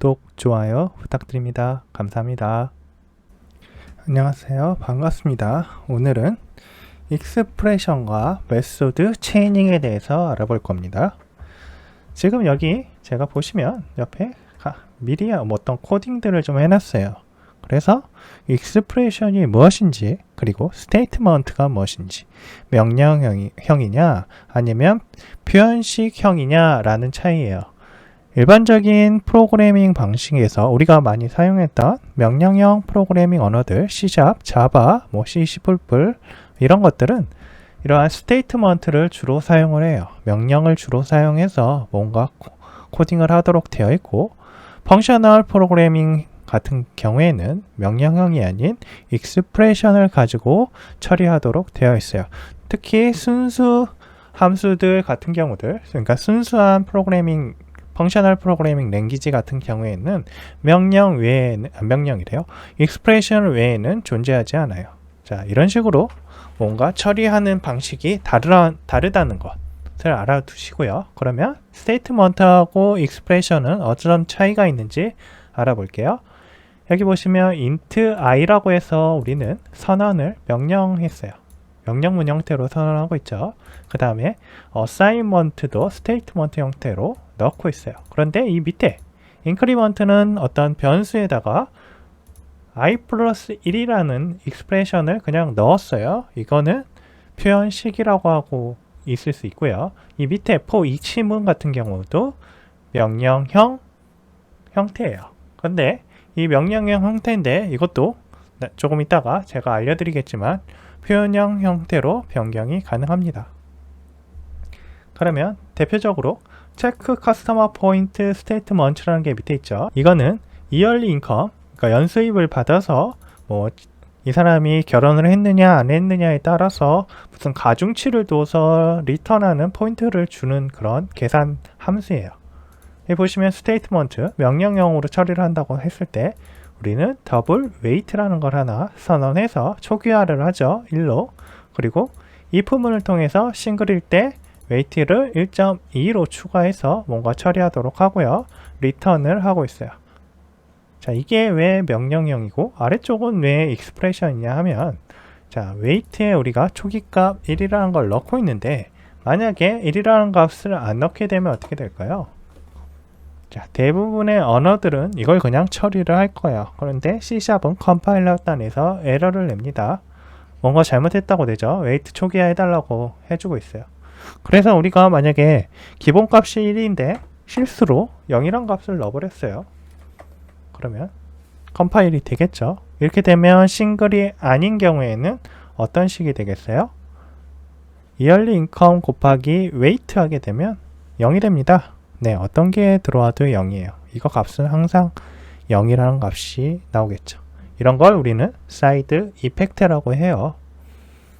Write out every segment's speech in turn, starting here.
구독, 좋아요 부탁드립니다. 감사합니다. 안녕하세요. 반갑습니다. 오늘은 익스프레션과 메소드 체이닝에 대해서 알아볼 겁니다. 지금 여기 제가 보시면 옆에 미리 어떤 코딩들을 좀 해놨어요. 그래서 익스프레션이 무엇인지, 그리고 스테이트먼트가 무엇인지, 명령형이냐 아니면 표현식형이냐 라는 차이예요. 일반적인 프로그래밍 방식에서 우리가 많이 사용했던 명령형 프로그래밍 언어들 C#, 자바, C++ 이런 것들은 이러한 스테이트먼트를 주로 사용을 해요. 명령을 주로 사용해서 뭔가 코딩을 하도록 되어 있고, 펑셔널 프로그래밍 같은 경우에는 명령형이 아닌 익스프레션을 가지고 처리하도록 되어 있어요. 특히 순수 함수들 같은 경우들, 그러니까 순수한 프로그래밍 펑셔널 프로그래밍 랭귀지 같은 경우에는 명령이래요. 익스프레션 외에는 존재하지 않아요. 자, 이런 식으로 뭔가 처리하는 방식이 다르다는 것을 알아두시고요. 그러면 스테이트먼트하고 익스프레션은 어떤 차이가 있는지 알아볼게요. 여기 보시면 int i라고 해서 우리는 선언을 명령했어요. 명령문 형태로 선언하고 있죠. 그 다음에 assignment도 스테이트먼트 형태로 넣고 있어요. 그런데 이 밑에 increment는 어떤 변수에다가 i 플러스 1이라는 익스프레션을 그냥 넣었어요. 이거는 표현식이라고 하고 있을 수 있고요. 이 밑에 for each문 같은 경우도 명령형 형태예요. 그런데 이 명령형 형태인데 이것도 조금 이따가 제가 알려드리겠지만 표현형 형태로 변경이 가능합니다. 그러면 대표적으로 체크 커스터머 포인트 스테이트먼트라는 게 밑에 있죠. 이거는 이얼리 인컴, 그러니까 연수입을 받아서 이 사람이 결혼을 했느냐 안 했느냐에 따라서 무슨 가중치를 둬서 리턴하는 포인트를 주는 그런 계산 함수예요. 여기 보시면 스테이트먼트 명령형으로 처리를 한다고 했을 때 우리는 더블 웨이트라는 걸 하나 선언해서 초기화를 하죠. 1로. 그리고 if문을 통해서 싱글일 때 웨이트를 1.2로 추가해서 뭔가 처리하도록 하고요. 리턴을 하고 있어요. 자, 이게 왜 명령형이고 아래쪽은 왜 익스프레션이냐 하면, 자, 웨이트에 우리가 초기값 1이라는 걸 넣고 있는데 만약에 1이라는 값을 안 넣게 되면 어떻게 될까요? 자, 대부분의 언어들은 이걸 그냥 처리를 할 거예요. 그런데 C#은 컴파일러 단에서 에러를 냅니다. 뭔가 잘못했다고 되죠. 웨이트 초기화 해달라고 해주고 있어요. 그래서 우리가 만약에 기본값이 1인데 실수로 0이란 값을 넣어버렸어요. 그러면 컴파일이 되겠죠. 이렇게 되면 싱글이 아닌 경우에는 어떤 식이 되겠어요? 이얼리 인컴 곱하기 웨이트 하게 되면 0이 됩니다. 네, 어떤 게 들어와도 0이에요. 이거 값은 항상 0이라는 값이 나오겠죠. 이런 걸 우리는 사이드 이펙트라고 해요.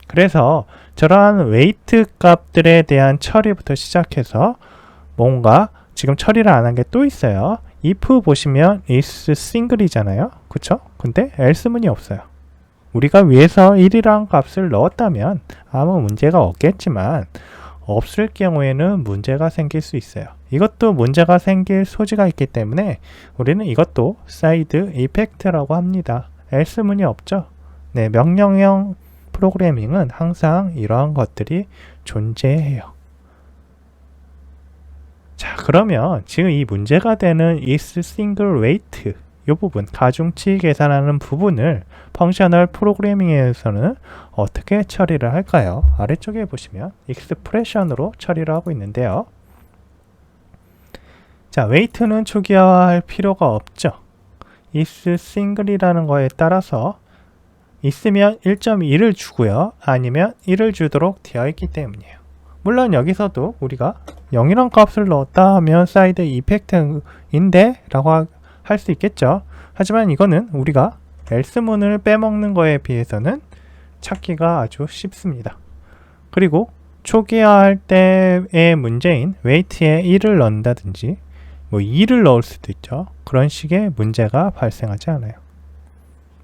그래서 저러한 웨이트 값들에 대한 처리부터 시작해서 뭔가 지금 처리를 안 한 게 또 있어요. if 보시면 is single이잖아요. 그쵸? 근데 else문이 없어요. 우리가 위에서 1이라는 값을 넣었다면 아무 문제가 없겠지만 없을 경우에는 문제가 생길 수 있어요. 이것도 문제가 생길 소지가 있기 때문에 우리는 이것도 사이드 이펙트라고 합니다. else문이 없죠. 네, 명령형 프로그래밍은 항상 이러한 것들이 존재해요. 자, 그러면 지금 이 문제가 되는 is single weight 이 부분, 가중치 계산하는 부분을 펑셔널 프로그래밍에서는 어떻게 처리를 할까요? 아래쪽에 보시면 익스프레션으로 처리를 하고 있는데요. 자, weight는 초기화할 필요가 없죠. is single이라는 거에 따라서 있으면 1.2를 주고요. 아니면 1을 주도록 되어 있기 때문이에요. 물론 여기서도 우리가 0이란 값을 넣었다 하면 사이드 이펙트인데 라고 할 수 있겠죠. 하지만 이거는 우리가 else문을 빼먹는 거에 비해서는 찾기가 아주 쉽습니다. 그리고 초기화할 때의 문제인 weight에 1을 넣는다든지 2를 넣을 수도 있죠. 그런 식의 문제가 발생하지 않아요.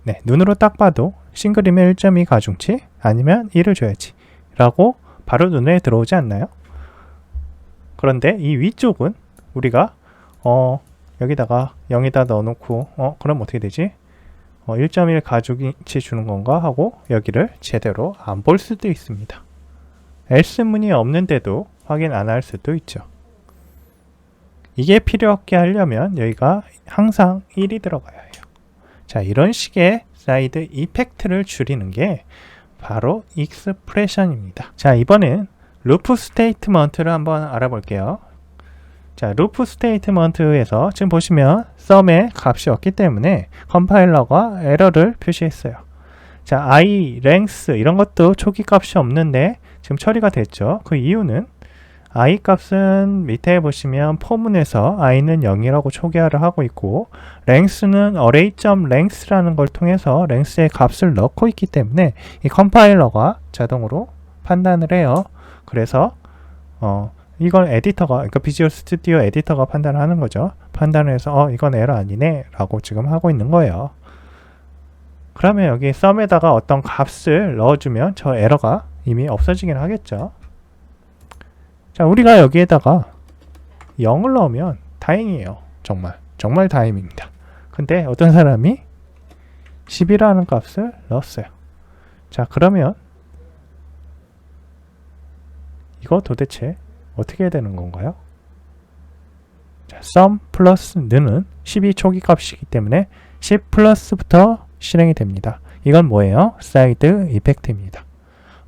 네, 눈으로 딱 봐도 싱글이면 1.2 가중치 아니면 1을 줘야지 라고 바로 눈에 들어오지 않나요? 그런데 이 위쪽은 우리가 여기다가 0에다 넣어놓고 그럼 어떻게 되지? 1.1 가중치 주는 건가 하고 여기를 제대로 안 볼 수도 있습니다. else 문이 없는데도 확인 안 할 수도 있죠. 이게 필요 없게 하려면 여기가 항상 1이 들어가야 해요. 자, 이런 식의 사이드 이펙트를 줄이는 게 바로 익스프레션입니다. 자, 이번엔 루프 스테이트먼트를 한번 알아볼게요. 자, 루프 스테이트먼트에서 지금 보시면 sum의 값이 없기 때문에 컴파일러가 에러를 표시했어요. 자, i, length 이런 것도 초기 값이 없는데 지금 처리가 됐죠. 그 이유는 i 값은 밑에 보시면 포문에서 i는 0이라고 초기화를 하고 있고 length는 array.length라는 걸 통해서 length의 값을 넣고 있기 때문에 이 컴파일러가 자동으로 판단을 해요. 그래서 이건 에디터가, 그러니까 비주얼 스튜디오 에디터가 판단을 하는 거죠. 판단을 해서 이건 에러 아니네 라고 지금 하고 있는 거예요. 그러면 여기 sum에다가 어떤 값을 넣어주면 저 에러가 이미 없어지긴 하겠죠. 자, 우리가 여기에다가 0을 넣으면 다행이에요. 정말 다행입니다. 근데 어떤 사람이 10이라는 값을 넣었어요. 자, 그러면 이거 도대체 어떻게 해야 되는 건가요? 자, sum 플러스 는은 12 초기 값이기 때문에 10 플러스부터 실행이 됩니다. 이건 뭐예요? 사이드 이펙트입니다.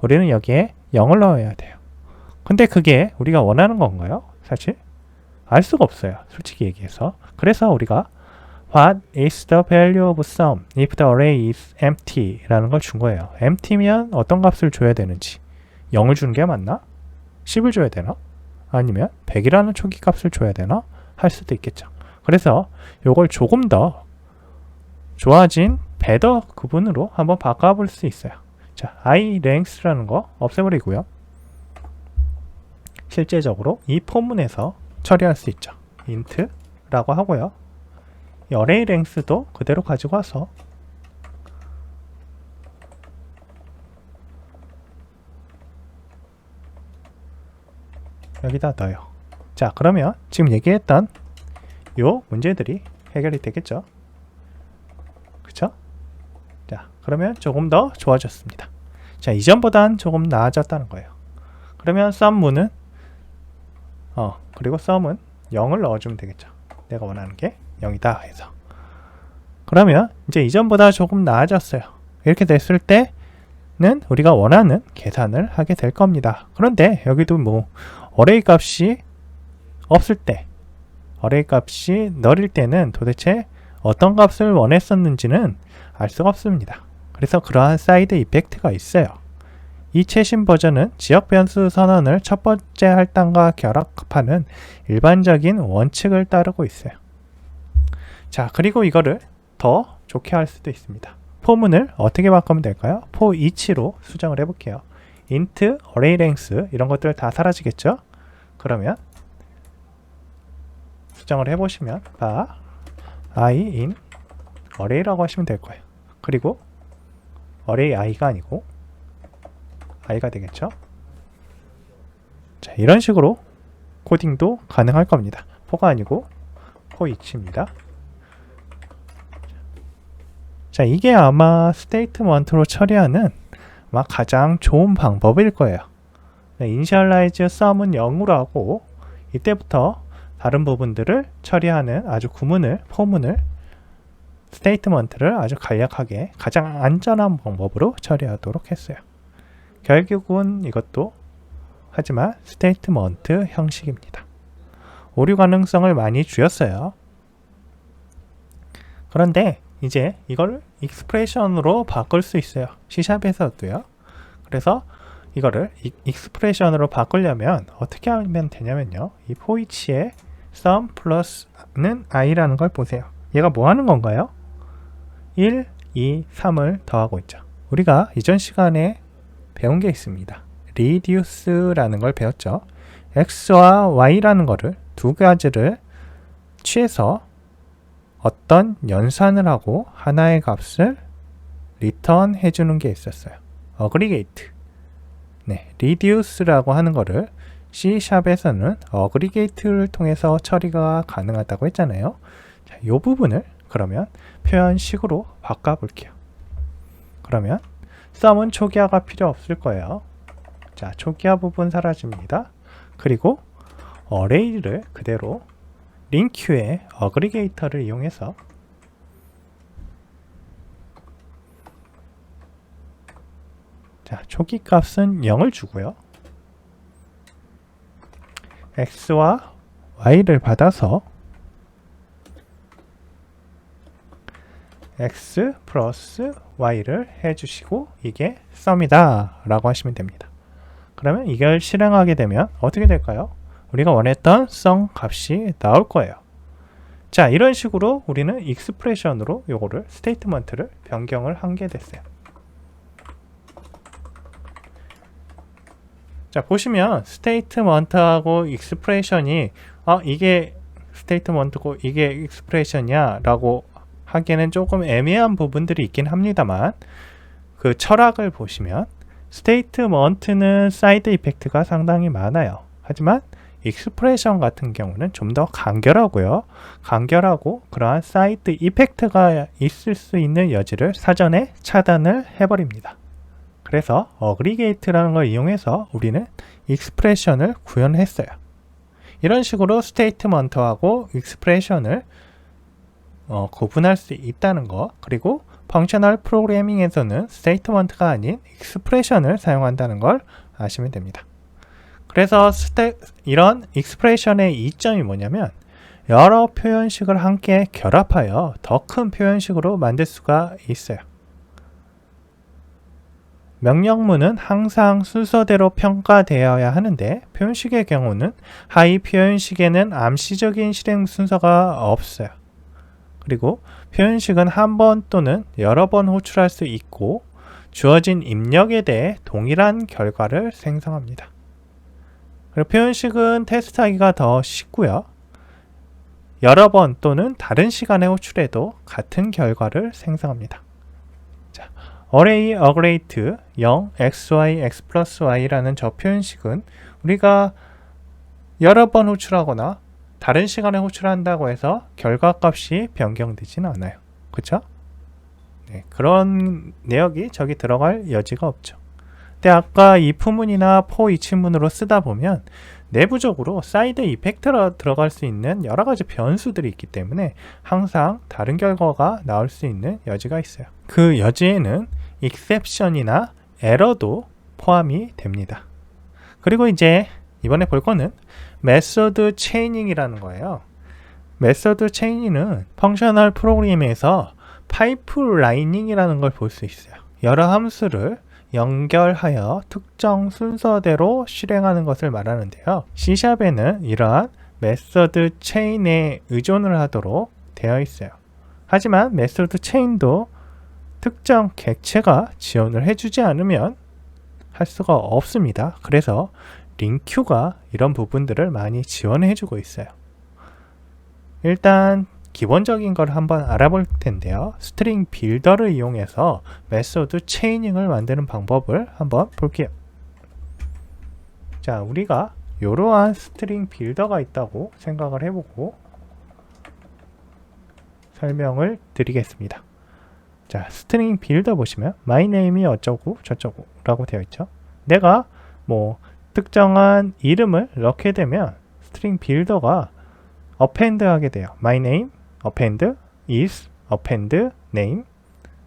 우리는 여기에 0을 넣어야 돼요. 근데 그게 우리가 원하는 건가요? 사실 알 수가 없어요. 솔직히 얘기해서. 그래서 우리가 What is the value of sum if the array is empty? 라는 걸 준 거예요. empty면 어떤 값을 줘야 되는지 0을 주는 게 맞나? 10을 줘야 되나? 아니면 100이라는 초기 값을 줘야 되나? 할 수도 있겠죠. 그래서 이걸 조금 더 좋아진 better 구분으로 한번 바꿔볼 수 있어요. 자, i length라는 거 없애버리고요. 실제적으로 이 포문에서 처리할 수 있죠. int라고 하고요. 이 array length도 그대로 가지고 와서 여기다 넣어요. 자, 그러면 지금 얘기했던 요 문제들이 해결이 되겠죠. 그쵸? 자, 그러면 조금 더 좋아졌습니다. 자, 이전보단 조금 나아졌다는 거예요. 그러면 sum문은 그리고 sum은 0을 넣어주면 되겠죠. 내가 원하는 게 0이다 해서. 그러면 이제 이전보다 조금 나아졌어요. 이렇게 됐을 때는 우리가 원하는 계산을 하게 될 겁니다. 그런데 여기도 뭐 array 값이 없을 때, array 값이 널일 때는 도대체 어떤 값을 원했었는지는 알 수가 없습니다. 그래서 그러한 사이드 이펙트가 있어요. 이 최신 버전은 지역 변수 선언을 첫 번째 할당과 결합하는 일반적인 원칙을 따르고 있어요. 자, 그리고 이거를 더 좋게 할 수도 있습니다. 포문을 어떻게 바꾸면 될까요? for each로 수정을 해볼게요. int, array length 이런 것들 다 사라지겠죠? 그러면 수정을 해보시면 i in array라고 하시면 될 거예요. 그리고 array i가 아니고 i가 되겠죠? 자, 이런 식으로 코딩도 가능할 겁니다. for가 아니고 for each입니다. 자, 이게 아마 스테이트먼트로 처리하는 아마 가장 좋은 방법일 거예요. initialize sum은 0으로 하고 이때부터 다른 부분들을 처리하는 아주 포문을 스테이트먼트를 아주 간략하게 가장 안전한 방법으로 처리하도록 했어요. 결국은 이것도 하지만 스테이트먼트 형식입니다. 오류 가능성을 많이 줄였어요. 그런데 이제 이걸 익스프레션으로 바꿀 수 있어요. C샵에서도요. 그래서 이거를 익스프레션으로 바꾸려면 어떻게 하면 되냐면요. 이 for each의 sum 플러스는 i라는 걸 보세요. 얘가 뭐 하는 건가요? 1, 2, 3을 더하고 있죠. 우리가 이전 시간에 배운 게 있습니다. reduce라는 걸 배웠죠. x와 y라는 거를 두 가지를 취해서 어떤 연산을 하고 하나의 값을 리턴 해주는 게 있었어요. aggregate. 네, reduce라고 하는 거를 C샵에서는 어그리게이트를 통해서 처리가 가능하다고 했잖아요. 자, 이 부분을 그러면 표현식으로 바꿔볼게요. 그러면 썸은 초기화가 필요 없을 거예요. 자, 초기화 부분 사라집니다. 그리고 어레이를 그대로 링큐의 어그리게이터를 이용해서 자, 초기 값은 0을 주고요. x와 y를 받아서 x 플러스 y를 해주시고 이게 썸이다 라고 하시면 됩니다. 그러면 이걸 실행하게 되면 어떻게 될까요? 우리가 원했던 썸 값이 나올 거예요. 자, 이런 식으로 우리는 익스프레션으로 요거를 스테이트먼트를 변경을 한 게 됐어요. 자, 보시면 스테이트먼트하고 익스프레션이 이게 스테이트먼트고 이게 익스프레션이야 라고 하기에는 조금 애매한 부분들이 있긴 합니다만 그 철학을 보시면 스테이트먼트는 사이드 이펙트가 상당히 많아요. 하지만 익스프레션 같은 경우는 좀 더 간결하고요. 간결하고 그러한 사이드 이펙트가 있을 수 있는 여지를 사전에 차단을 해버립니다. 그래서 어그리게이트라는 걸 이용해서 우리는 익스프레션을 구현했어요. 이런 식으로 스테이트먼트하고 익스프레션을 구분할 수 있다는 거, 그리고 펑셔널 프로그래밍에서는 스테이트먼트가 아닌 익스프레션을 사용한다는 걸 아시면 됩니다. 그래서 이런 익스프레션의 이점이 뭐냐면 여러 표현식을 함께 결합하여 더 큰 표현식으로 만들 수가 있어요. 명령문은 항상 순서대로 평가되어야 하는데 표현식의 경우는 하위 표현식에는 암시적인 실행 순서가 없어요. 그리고 표현식은 한 번 또는 여러 번 호출할 수 있고 주어진 입력에 대해 동일한 결과를 생성합니다. 그리고 표현식은 테스트하기가 더 쉽고요. 여러 번 또는 다른 시간에 호출해도 같은 결과를 생성합니다. 자, array aggregate 0, xy, x 플러스 y라는 저 표현식은 우리가 여러 번 호출하거나 다른 시간에 호출한다고 해서 결과값이 변경되지는 않아요. 그쵸? 네, 그런 내역이 저기 들어갈 여지가 없죠. 근데 아까 if문이나 for each문으로 쓰다 보면 내부적으로 사이드 이펙트로 들어갈 수 있는 여러 가지 변수들이 있기 때문에 항상 다른 결과가 나올 수 있는 여지가 있어요. 그 여지에는 exception이나 error도 포함이 됩니다. 그리고 이제 이번에 볼 거는 메소드 체이닝이라는 거예요. 메소드 체이닝은 펑셔널 프로그래밍에서 파이프라이닝이라는 걸 볼 수 있어요. 여러 함수를 연결하여 특정 순서대로 실행하는 것을 말하는데요. C샵에는 이러한 메소드 체인에 의존을 하도록 되어 있어요. 하지만 메소드 체인도 특정 객체가 지원을 해주지 않으면 할 수가 없습니다. 그래서 링큐가 이런 부분들을 많이 지원해주고 있어요. 일단 기본적인 걸 한번 알아볼 텐데요. 스트링 빌더를 이용해서 메소드 체이닝을 만드는 방법을 한번 볼게요. 자, 우리가 이러한 스트링 빌더가 있다고 생각을 해보고 설명을 드리겠습니다. 자, 스트링 빌더 보시면 my name이 어쩌고 저쩌고 라고 되어 있죠. 내가 뭐 특정한 이름을 넣게 되면 스트링 빌더가 append 하게 돼요. my name, append, is, append, name,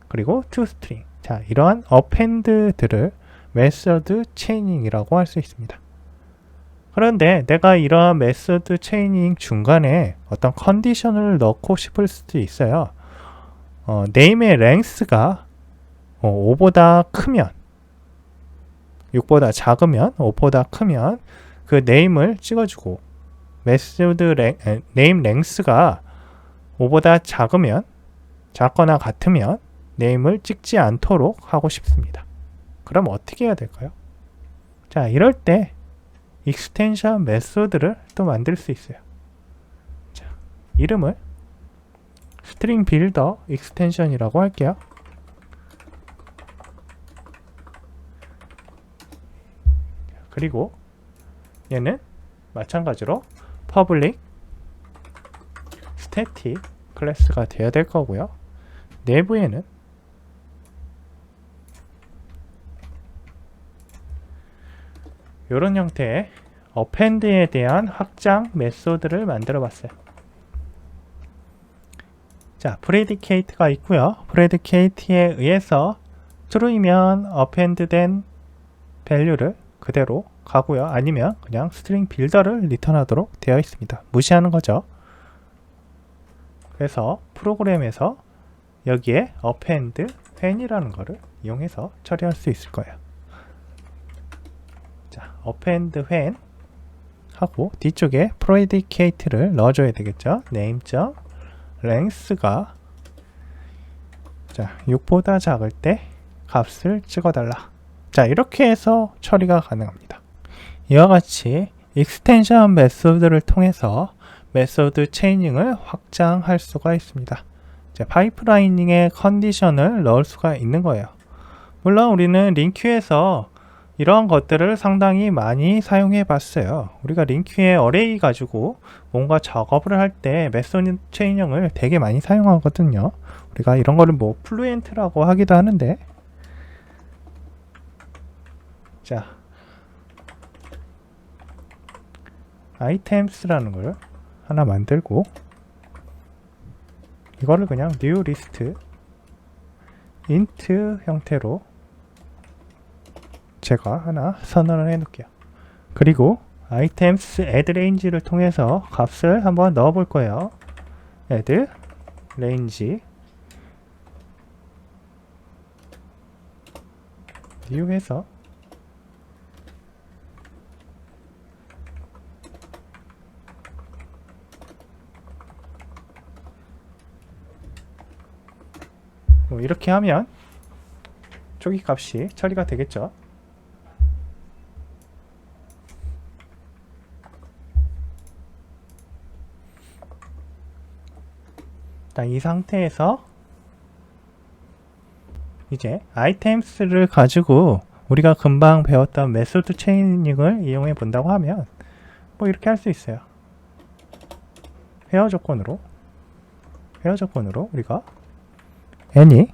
그리고 toString. 자, 이러한 append들을 메소드 체이닝이라고 할 수 있습니다. 그런데 내가 이러한 메소드 체이닝 중간에 어떤 컨디션을 넣고 싶을 수도 있어요. name의 length가 5보다 크면 6보다 작으면 5보다 크면 그 name을 찍어주고 메소드 name length가 5보다 작거나 같으면 name을 찍지 않도록 하고 싶습니다. 그럼 어떻게 해야 될까요? 자, 이럴 때 익스텐션 메소드를 또 만들 수 있어요. 자, 이름을 스트링 빌더 익스텐션이라고 할게요. 그리고 얘는 마찬가지로 public static 클래스가 되어야 될 거고요. 내부에는 이런 형태의 append에 대한 확장 메소드를 만들어 봤어요. 자, predicate가 있고요. predicate에 의해서 true이면 append 된 value를 그대로 가고요. 아니면 그냥 string builder를 리턴하도록 되어 있습니다. 무시하는 거죠. 그래서 프로그램에서 여기에 append when이라는 거를 이용해서 처리할 수 있을 거예요. 자, append when 하고 뒤쪽에 predicate를 넣어줘야 되겠죠. name.length가 자 6보다 작을 때 값을 찍어달라. 자, 이렇게 해서 처리가 가능합니다. 이와 같이 익스텐션 메소드를 통해서 메소드 체이닝을 확장할 수가 있습니다. 자, 파이프라이닝에 컨디션을 넣을 수가 있는 거예요. 물론 우리는 링큐에서 이러한 것들을 상당히 많이 사용해 봤어요. 우리가 링큐에 어레이 가지고 뭔가 작업을 할 때 메소드 체인형을 되게 많이 사용하거든요. 우리가 이런 거를 뭐 플루엔트라고 하기도 하는데, 자, 아이템스라는 걸 하나 만들고 이거를 그냥 new list int 형태로 제가 하나 선언을 해 놓을게요. 그리고 items add range를 통해서 값을 한번 넣어 볼 거예요. add range new 해서 이렇게 하면 초기 값이 처리가 되겠죠. 이 상태에서 이제 아이템스를 가지고 우리가 금방 배웠던 메소드 체이닝을 이용해 본다고 하면 뭐 이렇게 할 수 있어요. 회어 조건으로 우리가 any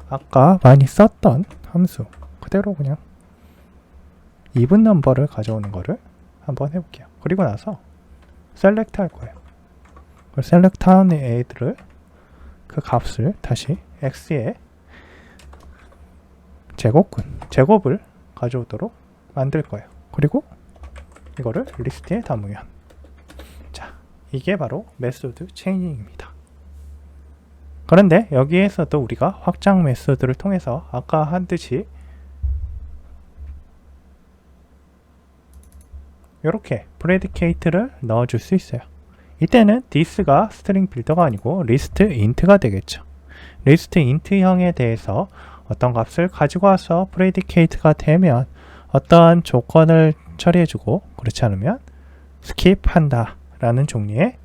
아까 많이 썼던 함수 그대로 그냥 even 넘버를 가져오는 거를 한번 해볼게요. 그리고 나서 select 할 거예요. select 하는 애들을 그 값을 다시 x의 제곱을 가져오도록 만들 거예요. 그리고 이거를 리스트에 담으면, 자, 이게 바로 메소드 체이닝입니다. 그런데 여기에서도 우리가 확장 메소드를 통해서 아까 한 듯이 이렇게 predicate를 넣어줄 수 있어요. 이때는 this가 스트링 빌더가 아니고 list int가 되겠죠. list int형에 대해서 어떤 값을 가지고 와서 predicate가 되면 어떠한 조건을 처리해주고, 그렇지 않으면 skip 한다 라는 종류의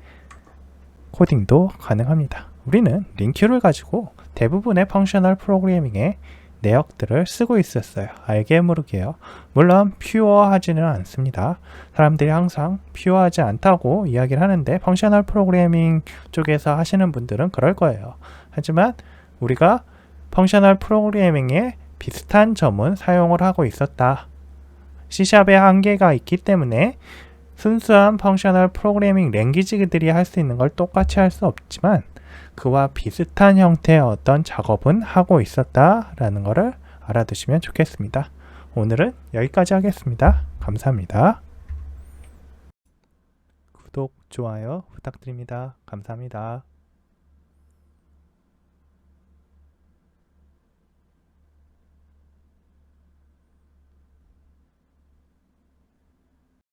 코딩도 가능합니다. 우리는 링큐를 가지고 대부분의 펑셔널 프로그래밍의 내역들을 쓰고 있었어요. 알게 모르게요. 물론 퓨어하지는 않습니다. 사람들이 항상 퓨어하지 않다고 이야기를 하는데 펑셔널 프로그래밍 쪽에서 하시는 분들은 그럴 거예요. 하지만 우리가 펑셔널 프로그래밍에 비슷한 점은 사용을 하고 있었다. C샵의 한계가 있기 때문에 순수한 펑셔널 프로그래밍 랭귀지들이 할 수 있는 걸 똑같이 할 수 없지만 그와 비슷한 형태의 어떤 작업은 하고 있었다라는 것을 알아두시면 좋겠습니다. 오늘은 여기까지 하겠습니다. 감사합니다. 구독, 좋아요 부탁드립니다. 감사합니다.